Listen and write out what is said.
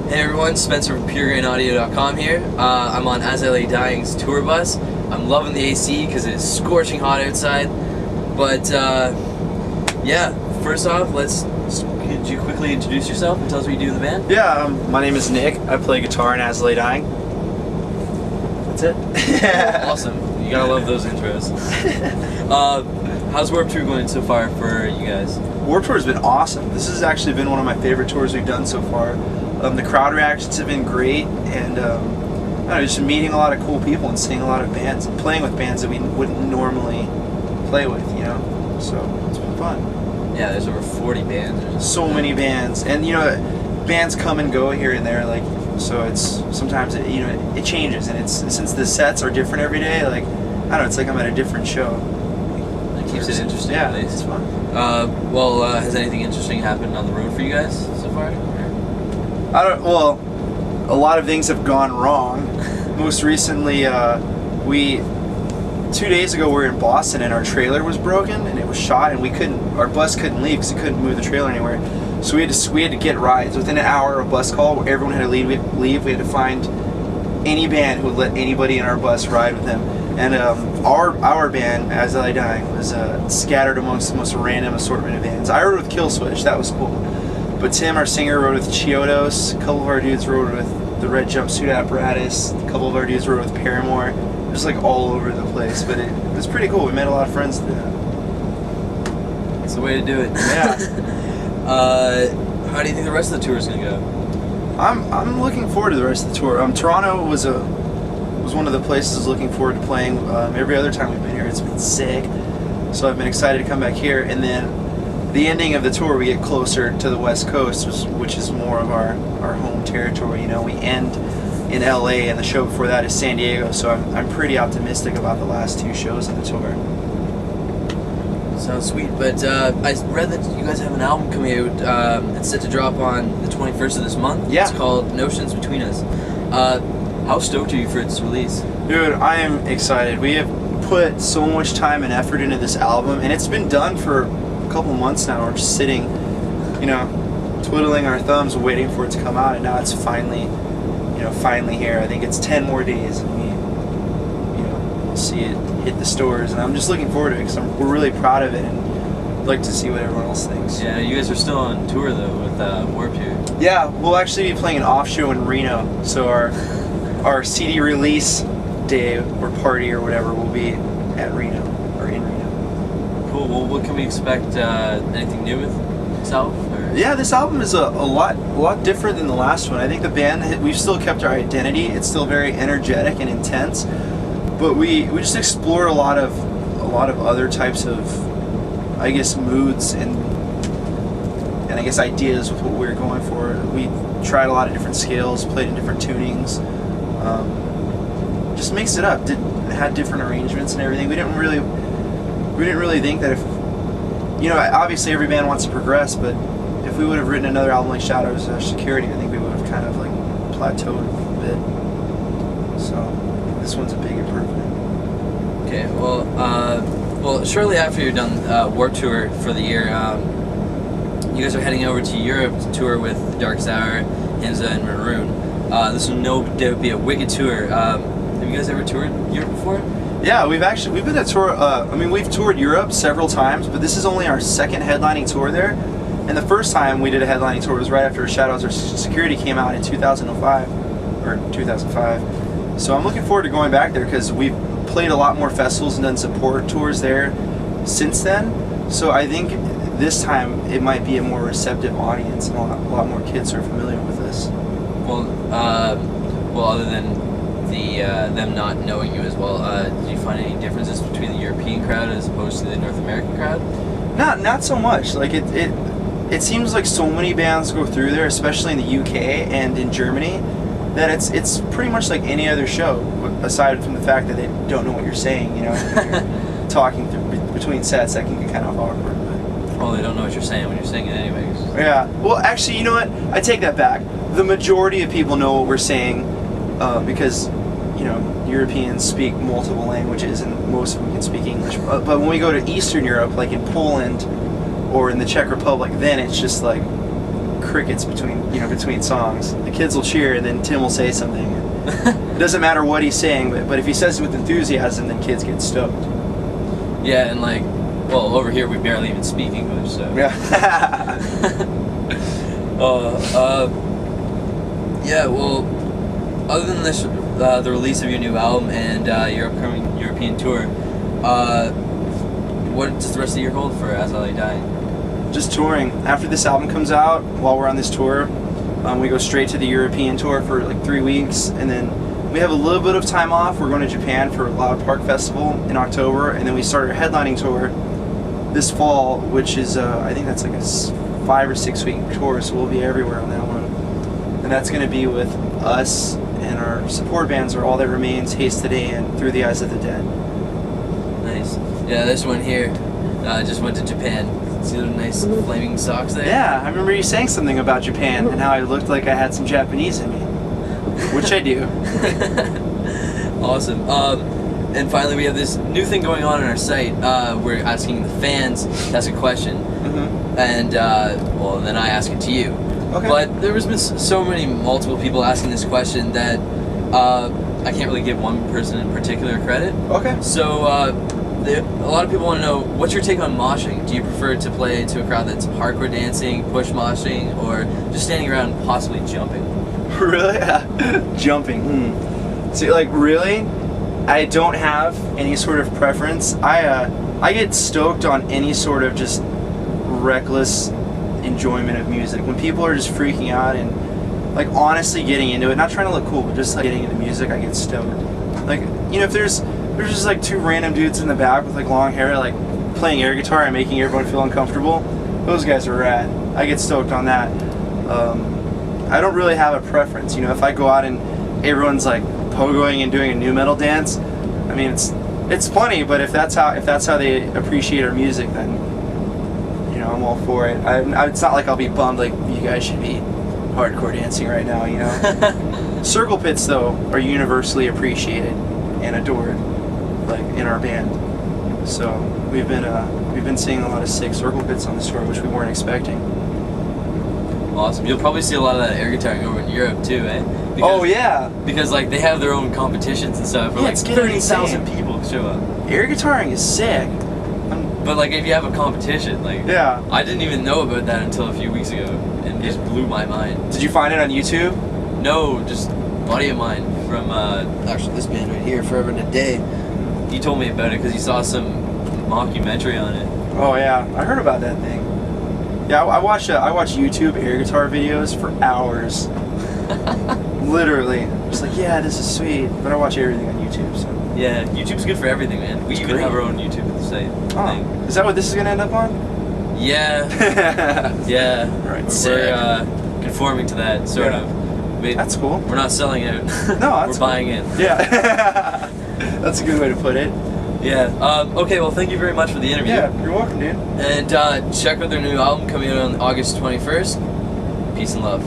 Hey everyone, Spencer from PureGrainAudio.com here. I'm on As I Lay Dying's tour bus. I'm loving the AC because it is scorching hot outside. But yeah, first off, could you quickly introduce yourself and tell us what you do in the band? Yeah, my name is Nick. I play guitar in As I Lay Dying. That's it. Awesome. You gotta love those intros. How's Warped Tour going so far for you guys? Warped Tour has been awesome. This has actually been one of my favorite tours we've done so far. The crowd reactions have been great, and I don't know, just meeting a lot of cool people and seeing a lot of bands and playing with bands that we wouldn't normally play with, you know? So it's been fun. Yeah, there's over 40 bands. Or so many bands, and you know, bands come and go here and there, like, so it's sometimes it changes, and since the sets are different every day, like, I don't know, it's like I'm at a different show. It keeps it interesting. Yeah, at least. it's fun. Has anything interesting happened on the road for you guys so far? Well, a lot of things have gone wrong. Most recently, 2 days ago we were in Boston and our trailer was broken and it was shot, and our bus couldn't leave because it couldn't move the trailer anywhere. So we had to get rides within an hour of bus call. Where everyone had to leave. We had to find any band who would let anybody in our bus ride with them. And our band, As I Lay Dying, was scattered amongst the most random assortment of bands. I rode with Killswitch, that was cool. But Tim, our singer, rode with Chiodos. A couple of our dudes rode with the Red Jumpsuit Apparatus. A couple of our dudes rode with Paramore. Just like all over the place, but it was pretty cool. We made a lot of friends through that. It's the way to do it. Yeah. How do you think the rest of the tour is gonna go? I'm looking forward to the rest of the tour. Toronto was one of the places I was looking forward to playing. Every other time we've been here, it's been sick. So I've been excited to come back here, and then the ending of the tour, we get closer to the West Coast, which is more of our home territory. You know, we end in LA, and the show before that is San Diego. So I'm pretty optimistic about the last two shows of the tour. Sounds sweet. But I read that you guys have an album coming out. It's set to drop on the 21st of this month. Yeah. It's called Notions Between Us. How stoked are you for its release? Dude, I am excited. We have put so much time and effort into this album, and it's been done for a couple months now. We're just sitting, twiddling our thumbs waiting for it to come out, and now it's finally here. I think it's 10 more days and we'll see it hit the stores, and I'm just looking forward to it because we're really proud of it, and I'd like to see what everyone else thinks. Yeah, you guys are still on tour though with Warped Tour. Yeah, we'll actually be playing an off show in Reno, so our CD release day or party or whatever will be at Reno, or in Reno. Cool. Well, what can we expect? Anything new with this album? Or? Yeah, this album is a lot different than the last one. I think the band, we've still kept our identity. It's still very energetic and intense, but we just explore a lot of other types of, I guess, moods and I guess ideas with what we were going for. We tried a lot of different scales, played in different tunings. Just mixed it up. Had different arrangements and everything. We didn't really think that if, obviously every band wants to progress, but if we would have written another album like Shadows or Security, I think we would have kind of like plateaued a bit. So this one's a big improvement. Okay. Well, shortly after you're done Warped Tour for the year, you guys are heading over to Europe to tour with Darkest Hour, Hinza, and Maroon. This will no doubt be a wicked tour. Have you guys ever toured Europe before? Yeah, we've been to tour. We've toured Europe several times, but this is only our second headlining tour there. And the first time we did a headlining tour was right after Shadows or Security came out in 2005 or 2005. So I'm looking forward to going back there because we've played a lot more festivals and done support tours there since then. So I think this time it might be a more receptive audience and a lot more kids are familiar with this. Well, other than them not knowing you as well, did you find any differences between the European crowd as opposed to the North American crowd? Not so much. Like it seems like so many bands go through there, especially in the UK and in Germany, that it's pretty much like any other show, aside from the fact that they don't know what you're saying. When you're talking between sets, that can get kind of awkward. Well, they don't know what you're saying when you're singing anyways. Yeah. Well, actually, you know what? I take that back. The majority of people know what we're saying because, Europeans speak multiple languages and most of them can speak English. But when we go to Eastern Europe, like in Poland or in the Czech Republic, then it's just like crickets between songs. The kids will cheer, and then Tim will say something. It doesn't matter what he's saying, but if he says it with enthusiasm, then kids get stoked. Yeah, and like, well, over here we barely even speak English, so. Yeah. Yeah, well, other than this, the release of your new album and your upcoming European tour, what does the rest of the year hold for As I Lay Dying? Just touring. After this album comes out, while we're on this tour, we go straight to the European tour for like 3 weeks, and then we have a little bit of time off. We're going to Japan for Loud Park Festival in October, and then we start our headlining tour this fall, which is I think that's like a 5 or 6 week tour, so we'll be everywhere on that one. And that's going to be with us, and our support bands are All That Remains, Haste Today, and Through the Eyes of the Dead. Nice. Yeah, this one here just went to Japan. See the nice flaming socks there? Yeah, I remember you saying something about Japan and how I looked like I had some Japanese in me, which I do. Awesome. And finally, we have this new thing going on our site. We're asking the fans to ask a question, and well, then I ask it to you. Okay. But there has been multiple people asking this question that I can't really give one person in particular credit. Okay. So a lot of people want to know, what's your take on moshing? Do you prefer to play to a crowd that's hardcore dancing, push moshing, or just standing around and possibly jumping? Really? Jumping. See, like, really? I don't have any sort of preference. I get stoked on any sort of just reckless enjoyment of music. When people are just freaking out and like honestly getting into it, not trying to look cool, but just like getting into music, I get stoked. Like, you know, if there's just like 2 random dudes in the back with like long hair, like playing air guitar and making everyone feel uncomfortable, those guys are rad. I get stoked on that. I don't really have a preference. You know, if I go out and everyone's like pogoing and doing a nu metal dance, I mean, it's funny, but if that's how they appreciate our music, then, you know, I'm all for it. It's not like I'll be bummed like you guys should be hardcore dancing right now, you know. Circle pits though are universally appreciated and adored, like in our band. So we've been seeing a lot of sick circle pits on this tour, which we weren't expecting. Awesome. You'll probably see a lot of that air guitaring over in Europe too, eh? Because, oh yeah. Because like they have their own competitions and stuff where Yeah, like it's getting 30,000 insane. people show up. Air guitaring is sick. But like if you have a competition, like Yeah. I didn't even know about that until a few weeks ago, and it just blew my mind. Did you find it on YouTube? No, just a buddy of mine from actually this band right here, Forever and a Day. He told me about it because he saw some mockumentary on it. Oh yeah, I heard about that thing. Yeah, I watch YouTube air guitar videos for hours. Literally, just like, yeah, this is sweet. But I watch everything on YouTube. So. Yeah, YouTube's good for everything, man. We even have our own YouTube site. Oh, is that what this is gonna end up on? Yeah. Yeah. Right. We're conforming to that sort of. That's cool. We're not selling it. No, that's we're buying it. Yeah. That's a good way to put it. Yeah. Okay, well, thank you very much for the interview. Yeah, you're welcome, dude. And check out their new album coming out on August 21st. Peace and love.